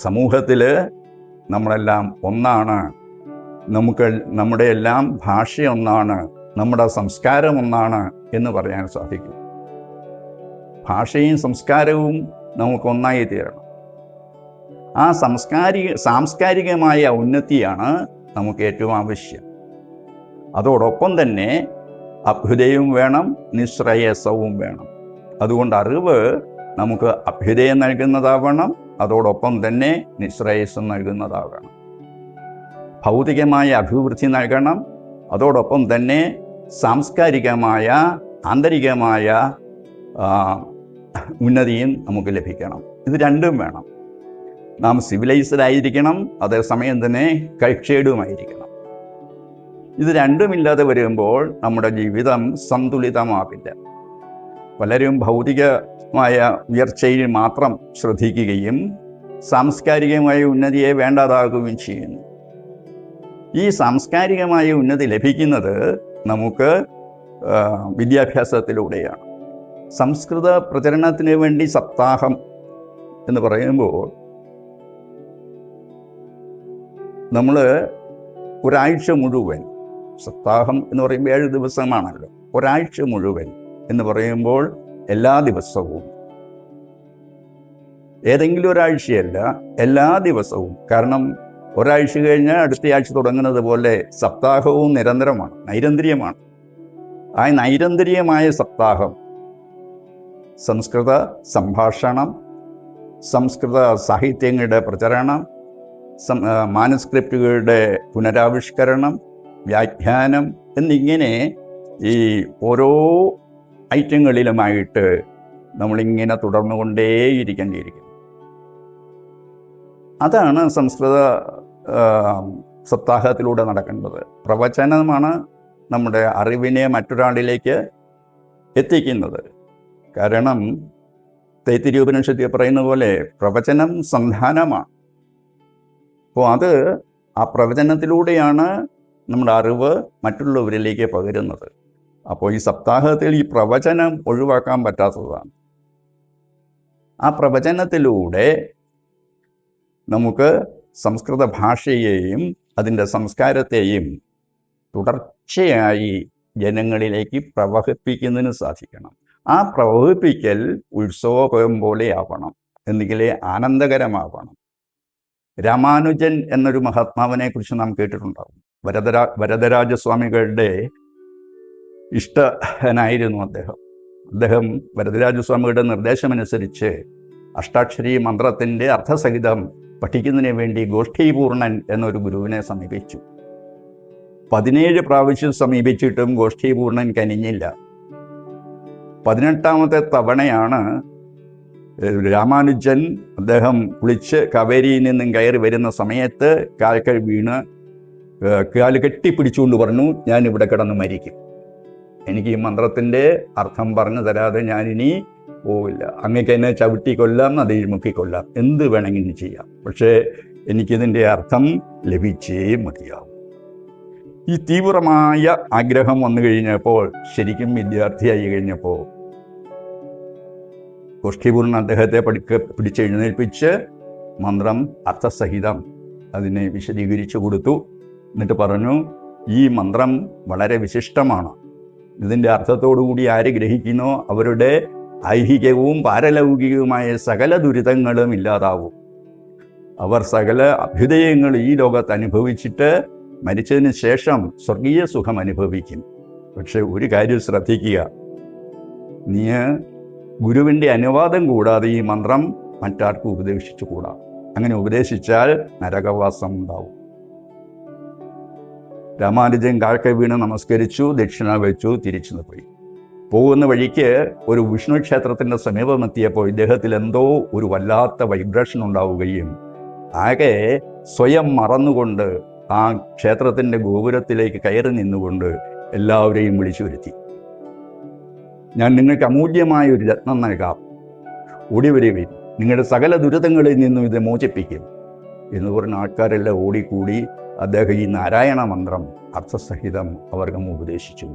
സമൂഹത്തിൽ നമ്മളെല്ലാം ഒന്നാണ്, നമ്മുടെ എല്ലാം ഭാഷ ഒന്നാണ്, നമ്മുടെ സംസ്കാരം ഒന്നാണ് എന്ന് പറയാൻ സാധിക്കും. ഭാഷയും സംസ്കാരവും നമുക്കൊന്നായി തീരണം. ആ സാംസ്കാരികമായ ഉന്നതിയാണ് നമുക്ക് ഏറ്റവും ആവശ്യം. അതോടൊപ്പം തന്നെ അഭ്യുദയവും വേണം, നിശ്രേയസവും വേണം. അതുകൊണ്ട് അറിവ് നമുക്ക് അഭ്യുദയം നൽകുന്നതാവണം, അതോടൊപ്പം തന്നെ നിശ്രേയസം നൽകുന്നതാകണം. ഭൗതികമായ അഭിവൃദ്ധി നൽകണം, അതോടൊപ്പം തന്നെ സാംസ്കാരികമായ ആന്തരികമായ ഉന്നതിയും നമുക്ക് ലഭിക്കണം. ഇത് രണ്ടും വേണം. നാം സിവിലൈസ്ഡ് ആയിരിക്കണം, അതേസമയം തന്നെ കൾച്ചേർഡുമായിരിക്കണം. ഇത് രണ്ടുമില്ലാതെ വരുമ്പോൾ നമ്മുടെ ജീവിതം സന്തുലിതമാവില്ല. പലരും ഭൗതികമായ ഉയർച്ചയിൽ മാത്രം ശ്രദ്ധിക്കുകയും സാംസ്കാരികമായ ഉന്നതിയെ വേണ്ടാതാകുകയും ചെയ്യുന്നു. ഈ സാംസ്കാരികമായ ഉന്നതി ലഭിക്കുന്നത് നമുക്ക് വിദ്യാഭ്യാസത്തിലൂടെയാണ്. സംസ്കൃത പ്രചരണത്തിന് വേണ്ടി സപ്താഹം എന്ന് പറയുമ്പോൾ നമ്മൾ ഒരാഴ്ച മുഴുവൻ, സപ്താഹം എന്ന് പറയുമ്പോൾ 7 ദിവസമാണല്ലോ, ഒരാഴ്ച മുഴുവൻ എന്ന് പറയുമ്പോൾ എല്ലാ ദിവസവും, ഏതെങ്കിലും ഒരാഴ്ചയല്ല, എല്ലാ ദിവസവും. കാരണം ഒരാഴ്ച കഴിഞ്ഞാൽ അടുത്ത ആഴ്ച തുടങ്ങുന്നത് പോലെ സപ്താഹവും നിരന്തരമാണ്, നൈരന്തര്യമാണ്. ആ നൈരന്തര്യമായ സപ്താഹം സംസ്കൃത സംഭാഷണം, സംസ്കൃത സാഹിത്യങ്ങളുടെ പ്രചരണം, മാനുസ്ക്രിപ്റ്റുകളുടെ പുനരാവിഷ്കരണം, വ്യാഖ്യാനം എന്നിങ്ങനെ ഈ ഓരോ ഐറ്റങ്ങളിലുമായിട്ട് നമ്മളിങ്ങനെ തുടർന്നുകൊണ്ടേയിരിക്കേണ്ടിയിരിക്കുന്നു. അതാണ് സംസ്കൃത സപ്താഹത്തിലൂടെ നടക്കേണ്ടത്. പ്രവചനമാണ് നമ്മുടെ അറിവിനെ മറ്റൊരാളിലേക്ക് എത്തിക്കുന്നത്. കാരണം തൈത്തിരീയ ഉപനിഷത്തിൽ പറയുന്ന പോലെ പ്രവചനം സന്ധാനമാണ്. അപ്പോൾ ആ പ്രവചനത്തിലൂടെയാണ് നമ്മുടെ അറിവ് മറ്റുള്ളവരിലേക്ക് പകരുന്നത്. അപ്പോൾ ഈ സപ്താഹത്തിൽ ഈ പ്രവചനം ഒഴിവാക്കാൻ പറ്റാത്തതാണ്. ആ പ്രവചനത്തിലൂടെ നമുക്ക് സംസ്കൃത ഭാഷയെയും അതിൻ്റെ സംസ്കാരത്തെയും തുടർച്ചയായി ജനങ്ങളിലേക്ക് പ്രവഹിപ്പിക്കുന്നതിന് സാധിക്കണം. ആ പ്രവഹിപ്പിക്കൽ ഉത്സവം പോലെ ആവണം, എന്നെങ്കിലേ ആനന്ദകരമാവണം. രാമാനുജൻ എന്നൊരു മഹാത്മാവിനെ കുറിച്ച് നാം കേട്ടിട്ടുണ്ടാകും. വരദരാജസ്വാമികളുടെ ഇഷ്ടനായിരുന്നു അദ്ദേഹം വരദരാജസ്വാമികളുടെ നിർദ്ദേശമനുസരിച്ച് അഷ്ടാക്ഷരി മന്ത്രത്തിൻ്റെ അർത്ഥസഹിതം പഠിക്കുന്നതിന് വേണ്ടി ഗോഷ്ഠീപൂർണൻ എന്നൊരു ഗുരുവിനെ സമീപിച്ചു. 17 പ്രാവശ്യം സമീപിച്ചിട്ടും ഗോഷ്ഠീപൂർണൻ കനിഞ്ഞില്ല. 18ാമത്തെ തവണയാണ് രാമാനുജൻ അദ്ദേഹം കുളിച്ച് കാവേരിയിൽ നിന്നും കയറി വരുന്ന സമയത്ത് കാൽക്കൽ വീണ് കാല് കെട്ടിപ്പിടിച്ചുകൊണ്ട് പറഞ്ഞു, ഞാൻ ഇവിടെ കിടന്ന് മരിക്കും, എനിക്ക് ഈ മന്ത്രത്തിൻ്റെ അർത്ഥം പറഞ്ഞു തരാതെ ഞാനിനി പോവില്ല, അങ്ങക്ക് എന്നെ ചവിട്ടി കൊല്ലാം, നദിയിൽ മുക്കിക്കൊല്ലാം, എന്ത് വേണമെങ്കിലും ചെയ്യാം, പക്ഷേ എനിക്കിതിൻ്റെ അർത്ഥം ലഭിച്ചേ മതിയാവും. ഈ തീവ്രമായ ആഗ്രഹം വന്നു കഴിഞ്ഞപ്പോൾ, ശരിക്കും വിദ്യാർത്ഥിയായി കഴിഞ്ഞപ്പോൾ, ഗോഷ്ഠീപൂർണ്ണൻ അദ്ദേഹത്തെ പിടിച്ചെഴുന്നേൽപ്പിച്ച് മന്ത്രം അർത്ഥസഹിതം അതിനെ വിശദീകരിച്ചു കൊടുത്തു. എന്നിട്ട് പറഞ്ഞു, ഈ മന്ത്രം വളരെ വിശിഷ്ടമാണ്, ഇതിൻ്റെ അർത്ഥത്തോടുകൂടി ആര് ഗ്രഹിക്കുന്നോ അവരുടെ ഐഹികവും പാരലൗകികവുമായ സകല ദുരിതങ്ങളും ഇല്ലാതാവും, അവർ സകല അഭ്യുദയങ്ങൾ ഈ ലോകത്ത് അനുഭവിച്ചിട്ട് മരിച്ചതിന് ശേഷം സ്വർഗീയ സുഖം അനുഭവിക്കും. പക്ഷെ ഒരു കാര്യം ശ്രദ്ധിക്കുക, നീ ഗുരുവിൻ്റെ അനുവാദം കൂടാതെ ഈ മന്ത്രം മറ്റാർക്കും ഉപദേശിച്ചുകൂടാ, അങ്ങനെ ഉപദേശിച്ചാൽ നരകവാസം ഉണ്ടാവും. രാമാനുജൻ കാൽക്കൽ വീണ് നമസ്കരിച്ചു, ദക്ഷിണ വെച്ചു, തിരിച്ചു പോയി. പോകുന്ന വഴിക്ക് ഒരു വിഷ്ണു ക്ഷേത്രത്തിൻ്റെ സമീപമെത്തിയപ്പോൾ ഇദ്ദേഹത്തിൽ എന്തോ ഒരു വല്ലാത്ത വൈബ്രേഷൻ ഉണ്ടാവുകയും ആകെ സ്വയം മറന്നുകൊണ്ട് ആ ക്ഷേത്രത്തിൻ്റെ ഗോപുരത്തിലേക്ക് കയറി നിന്നുകൊണ്ട് എല്ലാവരെയും വിളിച്ചു വരുത്തി. ഞാൻ നിങ്ങൾക്ക് അമൂല്യമായ ഒരു രത്നം നൽകാം, ഓടിവരുവിൻ, നിങ്ങളുടെ സകല ദുരിതങ്ങളിൽ നിന്നും ഇത് മോചിപ്പിക്കും എന്ന് പറഞ്ഞ ആൾക്കാരെല്ലാം ഓടിക്കൂടി അദ്ദേഹം ഈ നാരായണ മന്ത്രം അർത്ഥസഹിതം അവർക്കും ഉപദേശിച്ചു.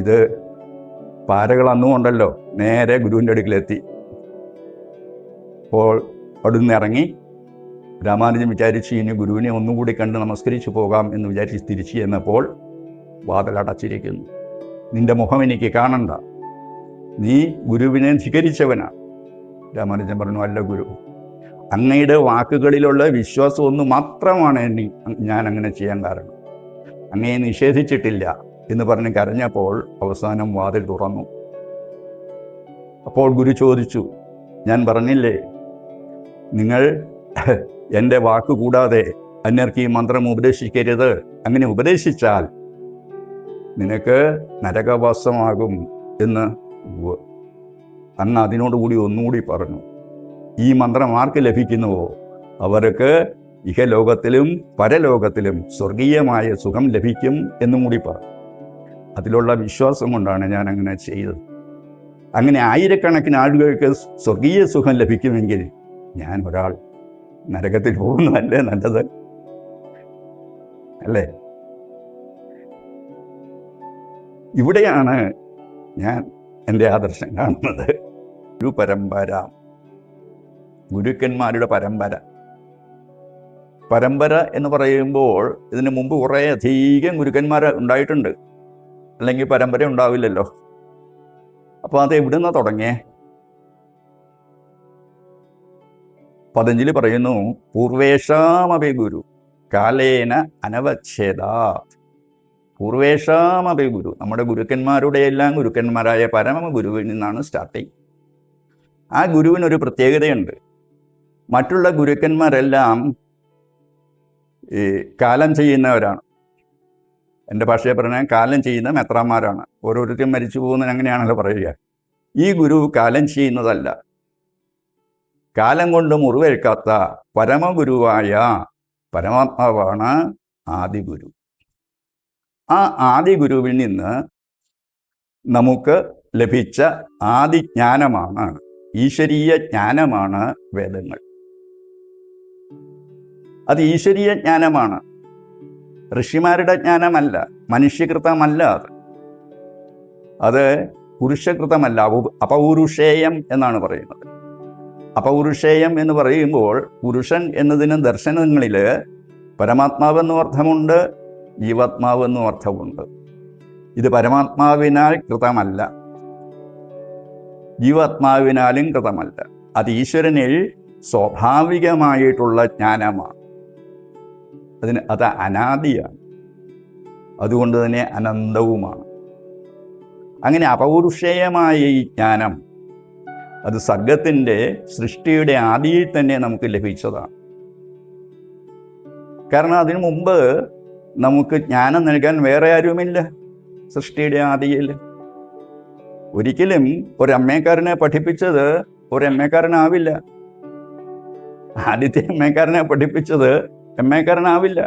ഇത് പാരകൾ അന്നുകൊണ്ടല്ലോ നേരെ ഗുരുവിൻ്റെ അടുക്കിലെത്തി. അപ്പോൾ അവിടുന്ന് ഇറങ്ങി രാമാനുജൻ വിചാരിച്ച് ഇനി ഗുരുവിനെ ഒന്നുകൂടി കണ്ട് നമസ്കരിച്ചു പോകാം എന്ന് വിചാരിച്ച് തിരിച്ചു ചെന്നപ്പോൾ വാതിലടച്ചിരിക്കുന്നു. നിന്റെ മുഖം എനിക്ക് കാണണ്ട, നീ ഗുരുവിനെ ധിക്കരിച്ചവനാണ്. രാമാനുജൻ പറഞ്ഞു, അല്ല ഗുരു, അങ്ങയുടെ വാക്കുകളിലുള്ള വിശ്വാസം ഒന്ന് മാത്രമാണ് ഞാൻ അങ്ങനെ ചെയ്യാൻ കാരണം, അങ്ങയെ നിഷേധിച്ചിട്ടില്ല എന്ന് പറഞ്ഞ് കരഞ്ഞപ്പോൾ അവസാനം വാതിൽ തുറന്നു. അപ്പോൾ ഗുരു ചോദിച്ചു, ഞാൻ പറഞ്ഞില്ലേ നിങ്ങൾ എൻ്റെ വാക്ക് കൂടാതെ അന്യർക്ക് ഈ മന്ത്രം ഉപദേശിക്കരുത്, അങ്ങനെ ഉപദേശിച്ചാൽ നിനക്ക് നരകവാസമാകും എന്ന് അങ്ങ് അതിനോടുകൂടി ഒന്നുകൂടി പറഞ്ഞു. ഈ മന്ത്രം ആർക്ക് ലഭിക്കുന്നുവോ അവർക്ക് ഇഹലോകത്തിലും പരലോകത്തിലും സ്വർഗീയമായ സുഖം ലഭിക്കും എന്നും കൂടി പറഞ്ഞു. അതിലുള്ള വിശ്വാസം കൊണ്ടാണ് ഞാൻ അങ്ങനെ ചെയ്തത്. അങ്ങനെ ആയിരക്കണക്കിന് ആളുകൾക്ക് സ്വർഗീയ സുഖം ലഭിക്കുമെങ്കിൽ ഞാൻ ഒരാൾ നരകത്തിൽ പോകുന്നതല്ലേ നല്ലത്, അല്ലേ? ഇവിടെയാണ് ഞാൻ എൻ്റെ ആദർശം കാണുന്നത്. ഗുരു പരമ്പര, ഗുരുക്കന്മാരുടെ പരമ്പര എന്ന് പറയുമ്പോൾ ഇതിനു മുമ്പ് കുറേ അധികം ഗുരുക്കന്മാർ ഉണ്ടായിട്ടുണ്ട്, അല്ലെങ്കിൽ പരമ്പര ഉണ്ടാവില്ലല്ലോ. അപ്പോൾ അത് എവിടുന്ന തുടങ്ങിയേ? പതഞ്ജലി പറയുന്നു, പൂർവേഷാമപി ഗുരു കാലേന അനവച്ഛേദാത്. പൂർവേഷാമപി ഗുരു, നമ്മുടെ ഗുരുക്കന്മാരുടെ എല്ലാം ഗുരുക്കന്മാരായ പരമ ഗുരുവിൽ നിന്നാണ് സ്റ്റാർട്ടിങ്. ആ ഗുരുവിനൊരു പ്രത്യേകതയുണ്ട്. മറ്റുള്ള ഗുരുക്കന്മാരെല്ലാം ഈ കാലം ചെയ്യുന്നവരാണ്. എൻ്റെ ഭാഷയെ പറഞ്ഞാൽ കാലം ചെയ്യുന്ന മെത്രാന്മാരാണ്. ഓരോരുത്തരും മരിച്ചു പോകുന്നതിന് അങ്ങനെയാണല്ലോ പറയുക. ഈ ഗുരു കാലം ചെയ്യുന്നതല്ല. കാലം കൊണ്ട് മുറിവേൽക്കാത്ത പരമഗുരുവായ പരമാത്മാവാണ് ആദിഗുരു. ആ ആദിഗുരുവിൽ നിന്ന് നമുക്ക് ലഭിച്ച ആദിജ്ഞാനമാണ്, ഈശ്വരീയ ജ്ഞാനമാണ് വേദങ്ങൾ. അത് ഈശ്വരീയ ജ്ഞാനമാണ്, ഋഷിമാരുടെ ജ്ഞാനമല്ല, മനുഷ്യകൃതമല്ല. അത് പുരുഷകൃതമല്ല, അപൗരുഷേയം എന്നാണ് പറയുന്നത്. അപൗരുഷേയം എന്ന് പറയുമ്പോൾ പുരുഷൻ എന്നതിന് ദർശനങ്ങളിൽ പരമാത്മാവെന്നും അർത്ഥമുണ്ട്, ജീവാത്മാവെന്നും അർത്ഥമുണ്ട്. ഇത് പരമാത്മാവിനാൽ കൃതമല്ല, ജീവാത്മാവിനാലും കൃതമല്ല. അത് ഈശ്വരനിൽ സ്വാഭാവികമായിട്ടുള്ള ജ്ഞാനമാണ്. അത് അനാദിയാണ്, അതുകൊണ്ട് തന്നെ അനന്തവുമാണ്. അങ്ങനെ അപൗരുഷേയമായ ഈ ജ്ഞാനം അത് സർഗത്തിൻ്റെ സൃഷ്ടിയുടെ ആദിയിൽ തന്നെ നമുക്ക് ലഭിച്ചതാണ്. കാരണം അതിനു മുമ്പ് നമുക്ക് ജ്ഞാനം നൽകാൻ വേറെ ആരുമില്ല. സൃഷ്ടിയുടെ ആദിയിൽ ഒരിക്കലും ഒരമ്മേക്കാരനെ പഠിപ്പിച്ചത് ഒരമ്മേക്കാരനാവില്ല. ആദ്യത്തെ അമ്മേക്കാരനെ പഠിപ്പിച്ചത് എമ്മേക്കാരനാവില്ല.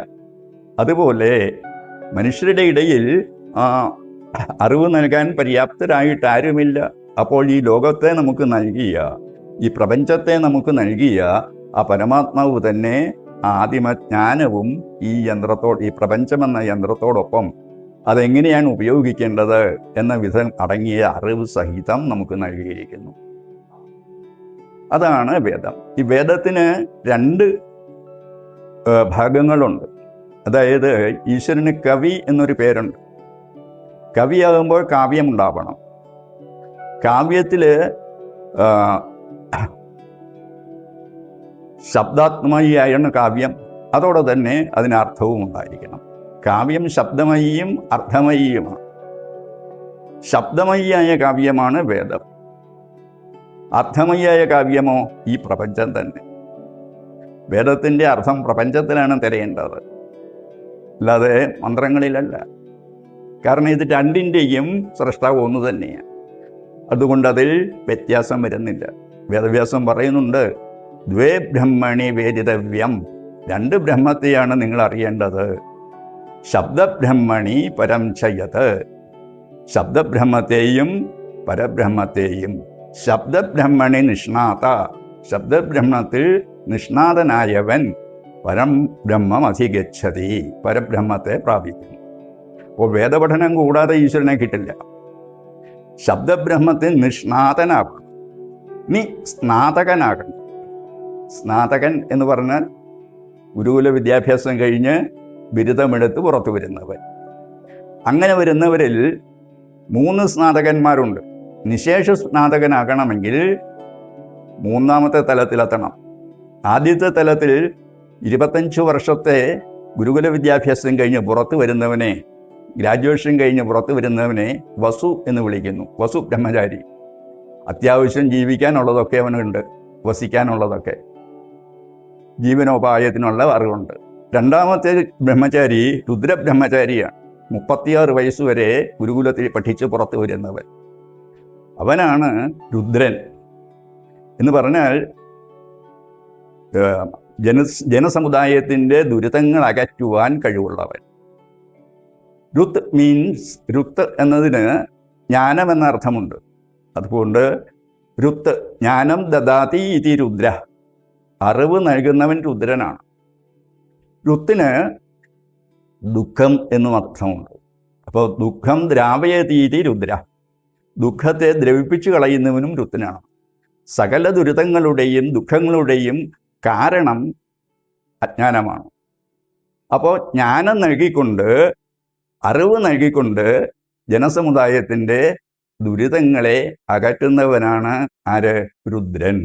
അതുപോലെ മനുഷ്യരുടെ ഇടയിൽ അറിവ് നൽകാൻ പര്യാപ്തരായിട്ട് ആരുമില്ല. അപ്പോൾ ഈ ലോകത്തെ നമുക്ക് നൽകിയ, ഈ പ്രപഞ്ചത്തെ നമുക്ക് നൽകിയ ആ പരമാത്മാവ് തന്നെ ആദിമജ്ഞാനവും ഈ പ്രപഞ്ചമെന്ന യന്ത്രത്തോടൊപ്പം അതെങ്ങനെയാണ് ഉപയോഗിക്കേണ്ടത് എന്ന വിധം അടങ്ങിയ അറിവ് സഹിതം നമുക്ക് നൽകിയിരിക്കുന്നു. അതാണ് വേദം. ഈ വേദത്തിന് 2 ഭാഗങ്ങളുണ്ട്. അതായത് ഈശ്വരന് കവി എന്നൊരു പേരുണ്ട്. കവിയാകുമ്പോൾ കാവ്യമുണ്ടാവണം. കാവ്യത്തിൽ ശബ്ദാത്മകയാണ് കാവ്യം, അതോടെ തന്നെ അതിനർത്ഥവും ഉണ്ടായിരിക്കണം. കാവ്യം ശബ്ദമയിയും അർത്ഥമയിയുമാണ്. ശബ്ദമയിയായ കാവ്യമാണ് വേദം. അർത്ഥമയിയായ കാവ്യമോ ഈ പ്രപഞ്ചം തന്നെ. വേദത്തിൻ്റെ അർത്ഥം പ്രപഞ്ചത്തിലാണ് തിരയേണ്ടത്, അല്ലാതെ മന്ത്രങ്ങളിലല്ല. കാരണം ഇത് 2ൻ്റെയും സ്രഷ്ടാവ് ഒന്ന് തന്നെയാണ്. അതുകൊണ്ട് അതിൽ വ്യത്യാസം വരുന്നില്ല. വേദവ്യാസം പറയുന്നുണ്ട്, ദ്വേ ബ്രഹ്മണി വേദിതവ്യം, 2 ബ്രഹ്മത്തെയാണ് നിങ്ങൾ അറിയേണ്ടത്. ശബ്ദബ്രഹ്മണി പരം ചയത്, ശബ്ദബ്രഹ്മത്തെയും പരബ്രഹ്മത്തെയും. ശബ്ദബ്രഹ്മണി നിഷ്ണാത, ശബ്ദബ്രഹ്മത്തിൽ നിഷ്ണാതനായവൻ പരം ബ്രഹ്മം അധിഗച്ഛതി, പരബ്രഹ്മത്തെ പ്രാപിക്കും. അപ്പോൾ വേദപഠനം കൂടാതെ ഈശ്വരനെ കിട്ടില്ല. ശബ്ദബ്രഹ്മത്തിൽ നിഷ്ണാതനാകണം, നീ സ്നാതകനാകണം. സ്നാതകൻ എന്ന് പറഞ്ഞാൽ ഗുരുകുല വിദ്യാഭ്യാസം കഴിഞ്ഞ് ബിരുദമെടുത്ത് പുറത്തു വരുന്നവൻ. അങ്ങനെ വരുന്നവരിൽ 3 സ്നാതകന്മാരുണ്ട്. നിശേഷ സ്നാതകനാകണമെങ്കിൽ 3ാമത്തെ തലത്തിലെത്തണം. ആദ്യത്തെ തലത്തിൽ 25 വർഷത്തെ ഗുരുകുല വിദ്യാഭ്യാസം കഴിഞ്ഞ് പുറത്തു വരുന്നവനെ, ഗ്രാജുവേഷൻ കഴിഞ്ഞ് പുറത്തു വരുന്നവനെ വസു എന്ന് വിളിക്കുന്നു. വസു ബ്രഹ്മചാരി. അത്യാവശ്യം ജീവിക്കാനുള്ളതൊക്കെ അവനുണ്ട്, വസിക്കാനുള്ളതൊക്കെ, ജീവനോപായത്തിനുള്ള അറിവുണ്ട്. 2ാമത്തെ ബ്രഹ്മചാരി രുദ്രബ്രഹ്മചാരിയാണ്. 36 വയസ്സുവരെ ഗുരുകുലത്തിൽ പഠിച്ച് പുറത്തു വരുന്നവൻ. അവനാണ് രുദ്രൻ. എന്ന് പറഞ്ഞാൽ ജനസമുദായത്തിൻ്റെ ദുരിതങ്ങൾ അകറ്റുവാൻ കഴിവുള്ളവൻ. രുത്ത് മീൻസ്, രുത്ത് എന്നതിന് ജ്ഞാനം എന്ന അർത്ഥമുണ്ട്. അതുകൊണ്ട് രുത്ത്, ജ്ഞാനം ദദാതി ഇതി രുദ്ര, അറിവ് നൽകുന്നവൻ രുദ്രനാണ്. രുത്തിന് ദുഃഖം എന്നും അർത്ഥമുണ്ട്. അപ്പോൾ ദുഃഖം ദ്രാവയതീതി രുദ്ര, ദുഃഖത്തെ ദ്രവിപ്പിച്ചു കളയുന്നവനും രുത്തിനാണ്. സകല ദുരിതങ്ങളുടെയും ദുഃഖങ്ങളുടെയും കാരണം അജ്ഞാനമാണ്. അപ്പോൾ ജ്ഞാനം നൽകിക്കൊണ്ട്, അറിവ് നൽകിക്കൊണ്ട് ജനസമുദായത്തിൻ്റെ ദുരിതങ്ങളെ അകറ്റുന്നവനാണ് ആര്? രുദ്രൻ.